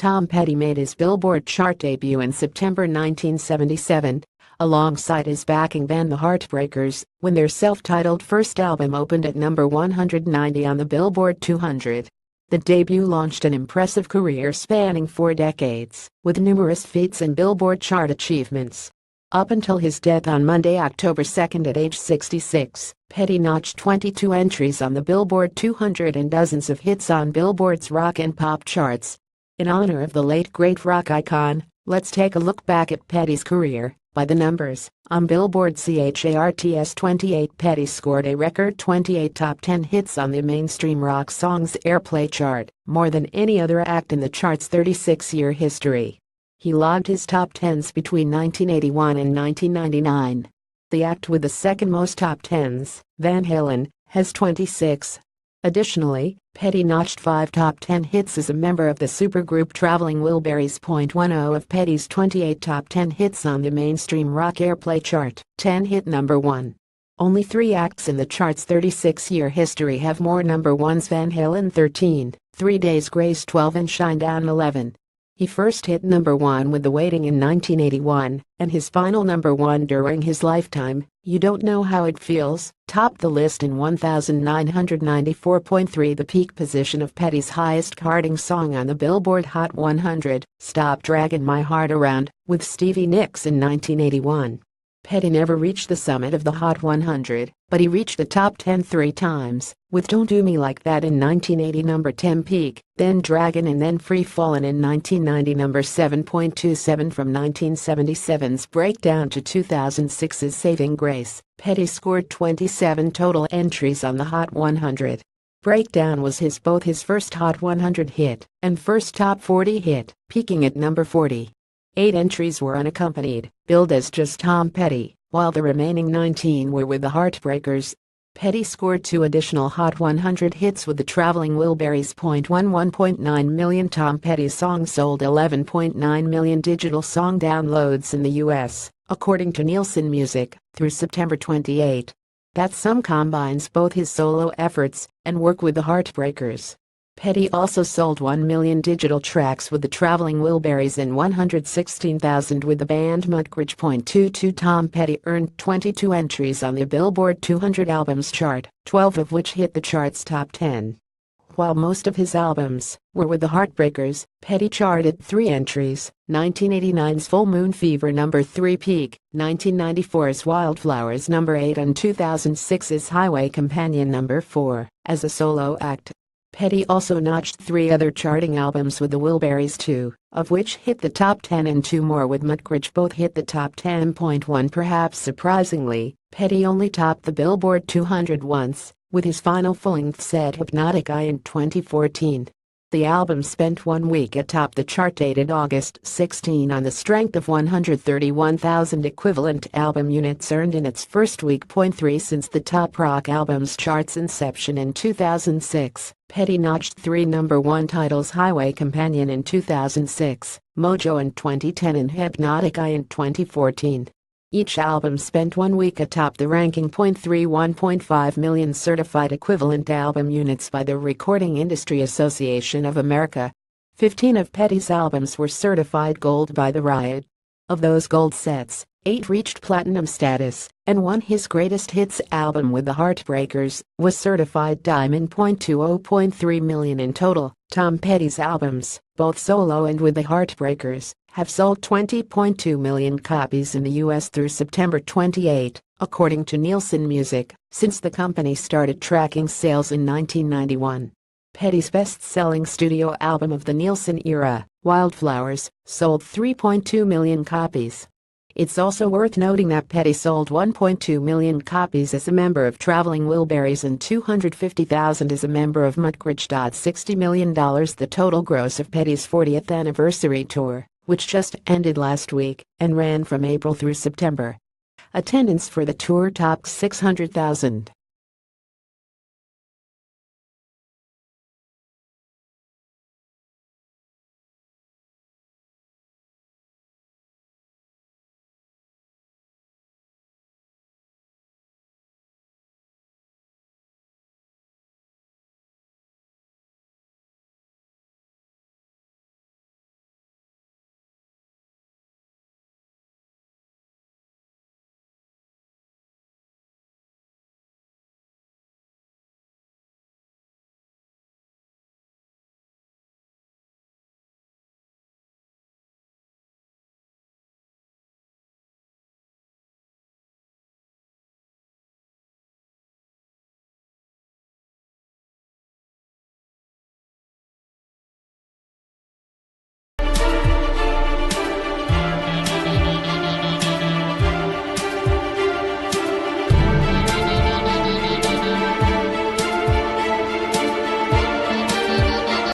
Tom Petty made his Billboard chart debut in September 1977, alongside his backing band the Heartbreakers, when their self-titled first album opened at number 190 on the Billboard 200. The debut launched an impressive career spanning 4 decades, with numerous feats and Billboard chart achievements. Up until his death on Monday, October 2 at age 66, Petty notched 22 entries on the Billboard 200 and dozens of hits on Billboard's rock and pop charts. In honor of the late great rock icon, let's take a look back at Petty's career. By the numbers, on Billboard's Charts 28, Petty scored a record 28 top 10 hits on the mainstream rock songs airplay chart, more than any other act in the chart's 36-year history. He logged his top 10s between 1981 and 1999. The act with the second most top 10s, Van Halen, has 26. Additionally, Petty notched 5 top 10 hits as a member of the supergroup Traveling Wilburys. 10 of Petty's 28 top 10 hits on the mainstream rock airplay chart, 10 hit number 1. Only 3 acts in the chart's 36-year history have more number 1s: Van Halen 13, 3 Days Grace 12 and Shinedown 11. He first hit number 1 with The Waiting in 1981, and his final number 1 during his lifetime, You Don't Know How It Feels, topped the list in 1994.3. The peak position of Petty's highest charting song on the Billboard Hot 100, Stop Dragging My Heart Around, with Stevie Nicks in 1981. Petty never reached the summit of the Hot 100, but he reached the top 10 3 times, with Don't Do Me Like That in 1980 number 10 peak, then Draggin' and then Free Fallin' in 1990 number 7.27. From 1977's Breakdown to 2006's Saving Grace, Petty scored 27 total entries on the Hot 100. Breakdown was both his first Hot 100 hit and first top 40 hit, peaking at number 40. 8 entries were unaccompanied, billed as just Tom Petty, while the remaining 19 were with the Heartbreakers. Petty scored 2 additional Hot 100 hits with the Traveling Wilburys. 1.9 million Tom Petty songs sold 11.9 million digital song downloads in the U.S., according to Nielsen Music, through September 28. That sum combines both his solo efforts and work with the Heartbreakers. Petty also sold 1 million digital tracks with the Traveling Wilburys and 116,000 with the band Mudcrutch. 22 Tom Petty earned 22 entries on the Billboard 200 albums chart, 12 of which hit the chart's top 10. While most of his albums were with the Heartbreakers, Petty charted 3 entries: 1989's Full Moon Fever number 3 peak, 1994's Wildflowers number 8 and 2006's Highway Companion number 4, as a solo act. Petty also notched 3 other charting albums with the Wilburys, 2 of which hit the top 10 and 2 more with Mudcrutch both hit the top 10. 1 Perhaps surprisingly, Petty only topped the Billboard 200 once, with his final full-length set Hypnotic Eye in 2014. The album spent 1 week atop the chart dated August 16 on the strength of 131,000 equivalent album units earned in its first week. 3 Since the Top Rock Albums chart's inception in 2006, Petty notched 3 number 1 titles: Highway Companion in 2006, Mojo in 2010 and Hypnotic Eye in 2014. Each album spent 1 week atop the ranking. 3 1.5 million certified equivalent album units by the Recording Industry Association of America. 15 of Petty's albums were certified gold by the Riot. Of those gold sets, 8 reached platinum status, and 1, his greatest hits album with the Heartbreakers, was certified diamond. 20.3 million in total. Tom Petty's albums, both solo and with the Heartbreakers, have sold 20.2 million copies in the U.S. through September 28, according to Nielsen Music, since the company started tracking sales in 1991. Petty's best-selling studio album of the Nielsen era, Wildflowers, sold 3.2 million copies. It's also worth noting that Petty sold 1.2 million copies as a member of Traveling Wilburys and 250,000 as a member of Mudcrutch. $60 million the total gross of Petty's 40th anniversary tour, which just ended last week and ran from April through September. Attendance for the tour topped 600,000.